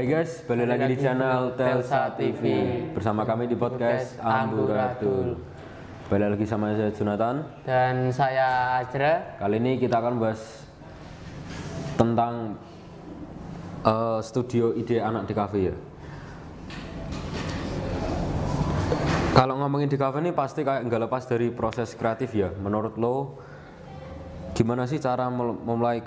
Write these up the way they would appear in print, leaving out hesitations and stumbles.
Hai guys, balik lagi di channel Telsa TV. Bersama kami di podcast Amburadul. Balik lagi sama saya Jonathan dan saya Ajra. Kali ini kita akan bahas tentang studio ide anak di kafe ya. Kalau ngomongin di kafe ini pasti kayak nggak lepas dari proses kreatif ya. Menurut lo gimana sih cara memulai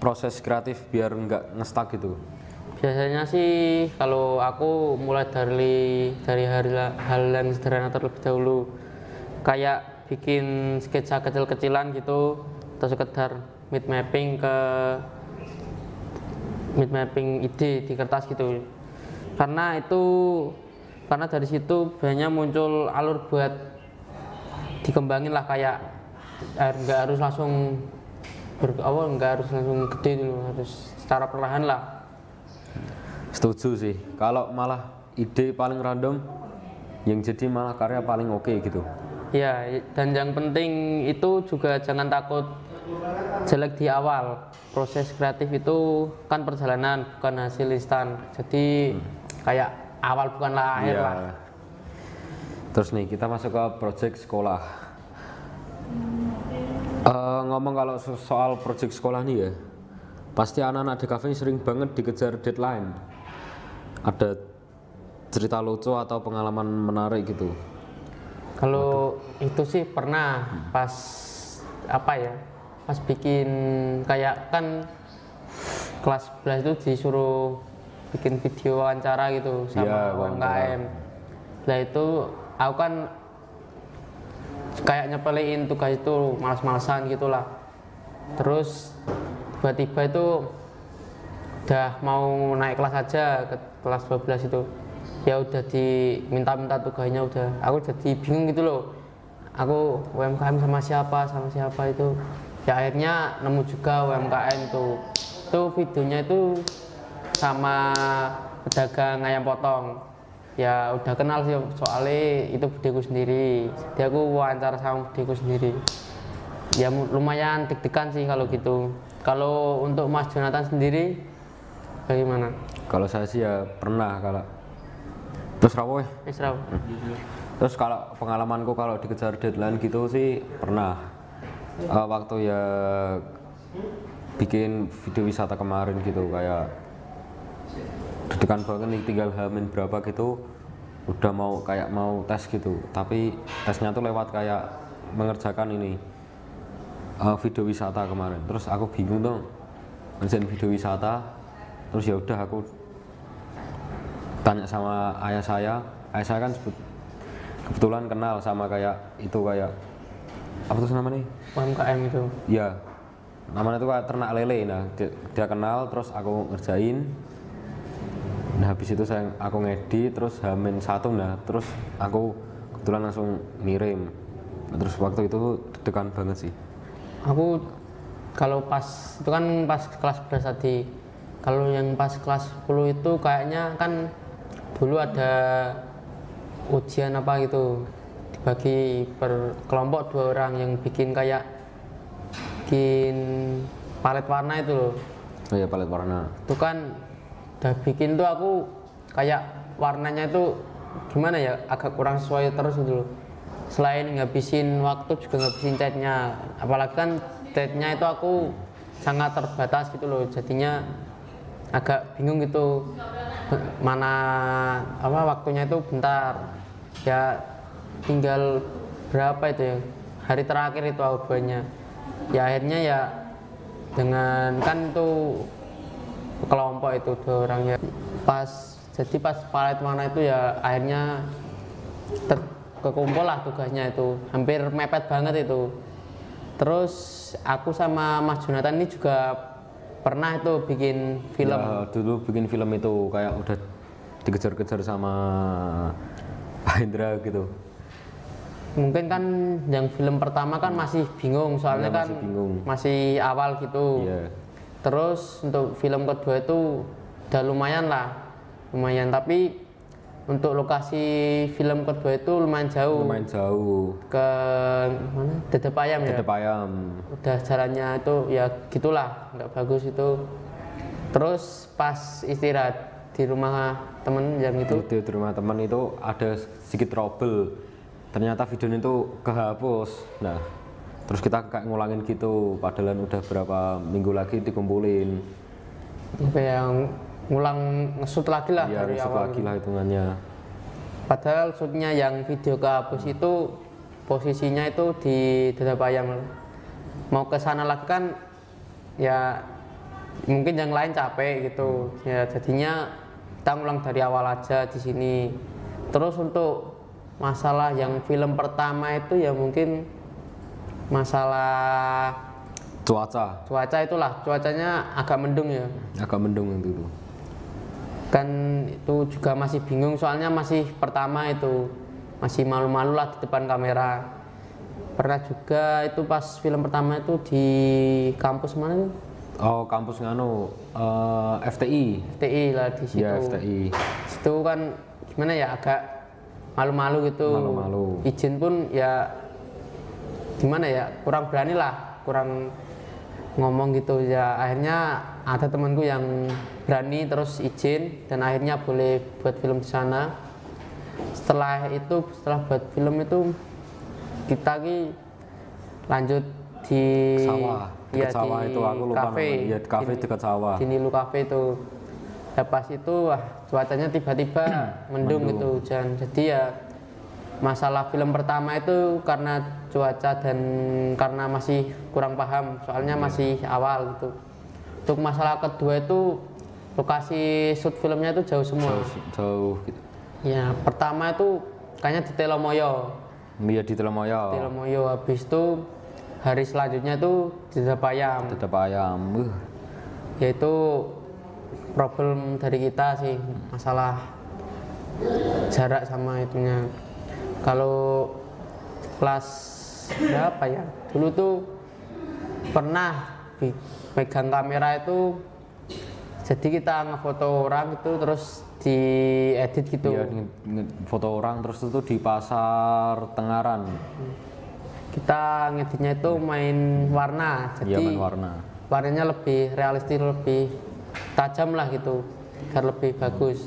proses kreatif biar nggak ngestak gitu? Biasanya sih kalau aku mulai dari hal yang sederhana terlebih dahulu, kayak bikin sketsa kecil-kecilan gitu, atau sekedar mid mapping ide di kertas gitu. Karena dari situ banyak muncul alur buat dikembangin lah, kayak nggak harus langsung gede dulu, harus secara perlahan lah. Setuju sih, kalau malah ide paling random yang jadi malah karya paling oke gitu. Ya, dan yang penting itu juga jangan takut jelek di awal. Proses kreatif itu kan perjalanan, bukan hasil instan. Jadi kayak awal bukanlah akhir lah. Terus nih kita masuk ke project sekolah. Ngomong kalau soal project sekolah nih ya, pasti anak-anak di kafe sering banget dikejar deadline. Ada cerita lucu atau pengalaman menarik gitu? Kalau itu sih pernah pas bikin kayak kan kelas 11 itu disuruh bikin video wawancara gitu sama UMKM. Nah itu aku kan kayak nyepelein tugas itu, malas-malasan gitulah. Terus tiba-tiba itu udah mau naik kelas aja ke kelas 12 itu, ya udah diminta tugasnya, udah aku jadi bingung gitu loh, aku UMKM sama siapa itu. Ya akhirnya nemu juga UMKM itu videonya itu sama pedagang ayam potong. Ya udah kenal sih soalnya itu budeku sendiri, jadi aku wawancara sama budeku sendiri. Ya lumayan deg-degan sih kalau gitu. Kalau untuk Mas Jonathan sendiri bagaimana? Kalau saya sih ya pernah terus kalau pengalamanku kalau dikejar deadline gitu sih pernah. Waktu ya bikin video wisata kemarin gitu, kayak deg-degan banget nih, tinggal hamin berapa gitu udah mau tes gitu, tapi tesnya tuh lewat kayak mengerjakan ini video wisata kemarin. Terus aku bingung dong ngerjain video wisata. Terus ya udah aku tanya sama ayah saya kan kebetulan kenal sama kayak apa tuh namanya? UMKM itu. Ya, namanya tuh kayak ternak lele. Nah, dia kenal, terus aku ngerjain. Nah, habis itu aku ngedit, terus H-1, nah terus aku kebetulan langsung ngirim. Nah, terus waktu itu deg-degan banget sih. Aku kalau pas itu kan pas kelas 11 tadi. Kalau yang pas kelas 10 itu kayaknya kan dulu ada ujian apa gitu, dibagi per kelompok 2 orang yang bikin palet warna itu loh. Oh iya, palet warna. Itu kan udah bikin tuh aku kayak warnanya itu gimana ya, agak kurang sesuai terus gitu loh. Selain ngabisin waktu juga ngabisin catnya, apalagi kan catnya itu aku sangat terbatas gitu loh, jadinya agak bingung gitu mana waktunya itu bentar ya, tinggal berapa itu ya, hari terakhir itu outboundnya. Ya akhirnya ya dengan kan itu kelompok itu 2 orang ya, pas palet warna itu ya akhirnya kekumpul lah tugasnya, itu hampir mepet banget itu. Terus aku sama Mas Jonathan ini juga pernah itu bikin film. Ya, dulu bikin film itu kayak udah dikejar-kejar sama Pak Indra gitu. Mungkin kan yang film pertama kan masih bingung, soalnya kan masih awal gitu. Yeah. Terus untuk film kedua itu udah lumayan, tapi untuk lokasi film kedua itu lumayan jauh. Ke mana? Dedap Ayam ya? Dedap Ayam. Udah jalannya itu ya gitulah, nggak bagus itu. Terus pas istirahat di rumah temen yang itu. Video di rumah teman itu ada sedikit trouble, ternyata videonya itu kehapus. Nah terus kita kayak ngulangin gitu, padahal udah berapa minggu lagi dikumpulin. Yang ngulang nge-shoot lagi lah Iya, dari nge-shoot awal. lagi lah hitungannya. Padahal shootnya yang video kehapus itu posisinya itu di Dadapayam. Mau ke sana lagi kan ya mungkin yang lain capek gitu. Ya jadinya kita ngulang dari awal aja di sini. Terus untuk masalah yang film pertama itu ya mungkin masalah cuaca itulah, cuacanya agak mendung ya. Agak mendung itu. Kan itu juga masih bingung soalnya masih pertama itu, masih malu-malu lah di depan kamera. Pernah juga itu pas film pertama itu di kampus mana tuh? Oh kampus nganu FTI. FTI lah di situ. Ya FTI. Situ kan gimana ya, agak malu-malu gitu. Malu-malu. Izin pun ya gimana ya, kurang berani lah, kurang ngomong gitu ya. Akhirnya ada temanku yang berani terus izin dan akhirnya boleh buat film di sana. Setelah buat film itu kita lanjut di Sawah. Dekat sawah itu aku lupa namanya. Iya, kafe dekat sawah. Di Nilu Cafe itu. Ya pas itu cuacanya tiba-tiba mendung gitu, hujan. Jadi ya masalah film pertama itu karena cuaca dan karena masih kurang paham, soalnya masih awal gitu. Untuk masalah kedua itu lokasi shoot filmnya itu jauh semua. Jauh gitu. Ya pertama itu kayaknya di Telomoyo. Iya di Telomoyo. Telomoyo, habis itu hari selanjutnya itu di Dadapayam. Dadapayam. Yaitu problem dari kita sih, masalah jarak sama itunya. Kalau kelas berapa ya? Dulu tuh pernah pegang kamera itu, jadi kita ngefoto orang itu terus diedit gitu. Iya, foto orang terus itu di pasar Tengaran. Kita ngeditnya itu main warna, Iya, jadi main warna. warnanya lebih realistis, lebih tajam lah gitu, biar lebih bagus.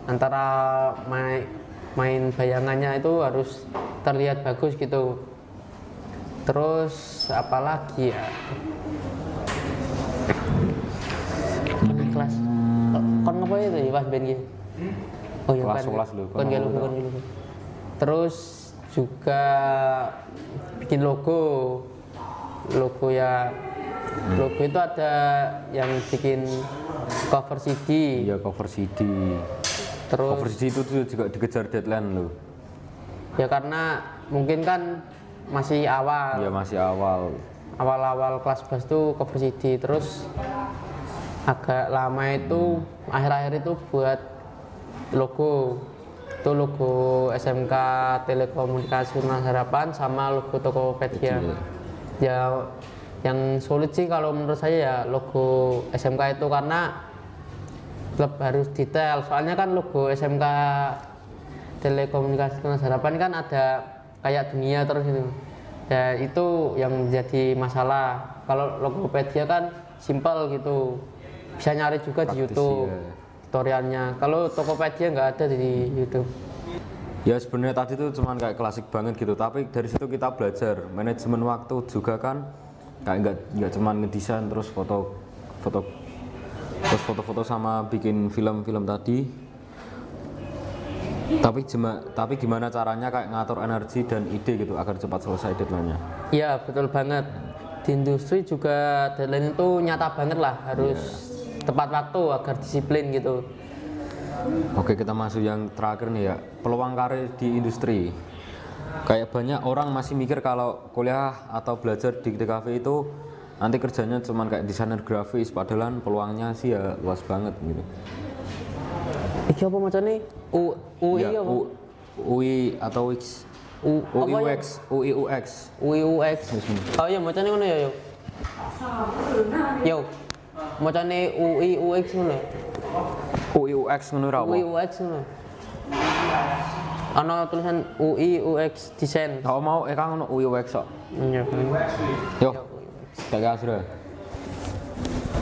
Antara main bayangannya itu harus terlihat bagus gitu. Terus apalagi ya, kelas kon ngapain itu ya pas band gitu? Oh iya Kelas kan, 11 lho, kon gak lupa. Terus juga bikin logo ya. Logo itu ada yang bikin cover CD. Iya, cover CD. Terus Cover CD itu juga dikejar deadline loh. ya karena mungkin kan masih awal. Iya, masih awal. Awal-awal kelas 11 itu cover CD, terus agak lama itu akhir-akhir itu buat logo. Itu logo SMK Telekomunikasi Mas Harapan sama logo Tokopedia. Ya yang sulit sih kalau menurut saya ya logo SMK itu, karena harus detail. Soalnya kan logo SMK Telekomunikasi Mas Harapan kan ada kayak dunia terus itu. Ya itu yang menjadi masalah. Kalau Tokopedia kan simpel gitu, bisa nyari juga praktis di YouTube ya. Tutorialnya. Kalau Tokopedia nggak ada di YouTube. Ya sebenarnya tadi itu cuman kayak klasik banget gitu, tapi dari situ kita belajar manajemen waktu juga kan, kayak nggak cuman ngedesain terus foto sama bikin film-film tadi. Tapi gimana caranya kayak ngatur energi dan ide gitu agar cepat selesai deadline-nya. Iya betul banget. Di industri juga deadline itu nyata banget lah, harus tepat waktu agar disiplin gitu. Oke, kita masuk yang terakhir nih ya, peluang karir di industri. Kayak banyak orang masih mikir kalau kuliah atau belajar di DKV itu nanti kerjanya cuman kayak desainer grafis, padahal peluangnya sih ya luas banget gitu. Iki apa macamnya? UI Ya, apa? UI atau UX. UI UX. Oh iya macamnya ngono ya yo. Yo. Macamnya UI UX ngono. UI UX ngono ra apa? UI UX ngono. Ana tulisan UI UX desain. Kalau mau kan ngono UI UX kok. Iya. Yo. Kayak Azra.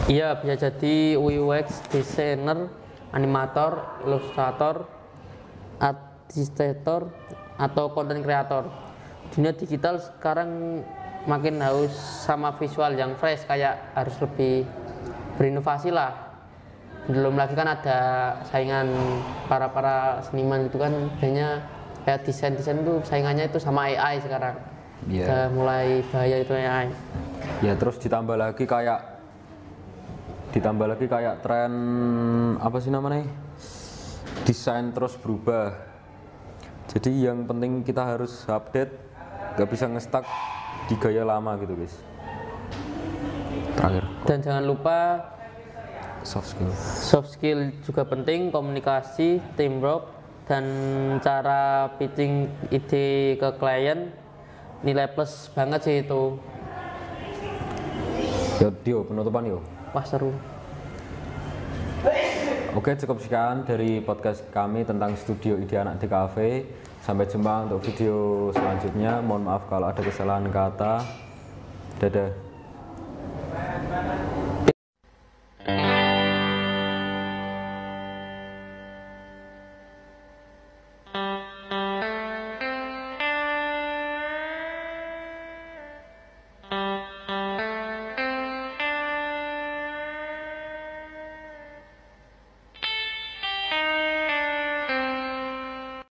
Iya bisa jadi UI UX designer animator, ilustrator, artistator, atau content creator. Dunia digital sekarang makin haus sama visual yang fresh, kayak harus lebih berinovasi lah. Belum lagi kan ada saingan para seniman gitu kan, biasanya kayak desain tuh saingannya itu sama AI sekarang. Udah mulai bahaya itu AI. Ya terus ditambah lagi kayak tren apa sih namanya, desain terus berubah. Jadi yang penting kita harus update, gak bisa ngestak di gaya lama gitu guys. Terakhir, Dan jangan lupa soft skill juga penting, komunikasi, teamwork, dan cara pitching ide ke klien. Nilai plus banget sih itu. Yo penutupan yo. Wah seru. Oke, cukup sekian dari podcast kami tentang Studio Ide Anak DKV. Sampai jumpa untuk video selanjutnya. Mohon maaf kalau ada kesalahan kata. Dadah.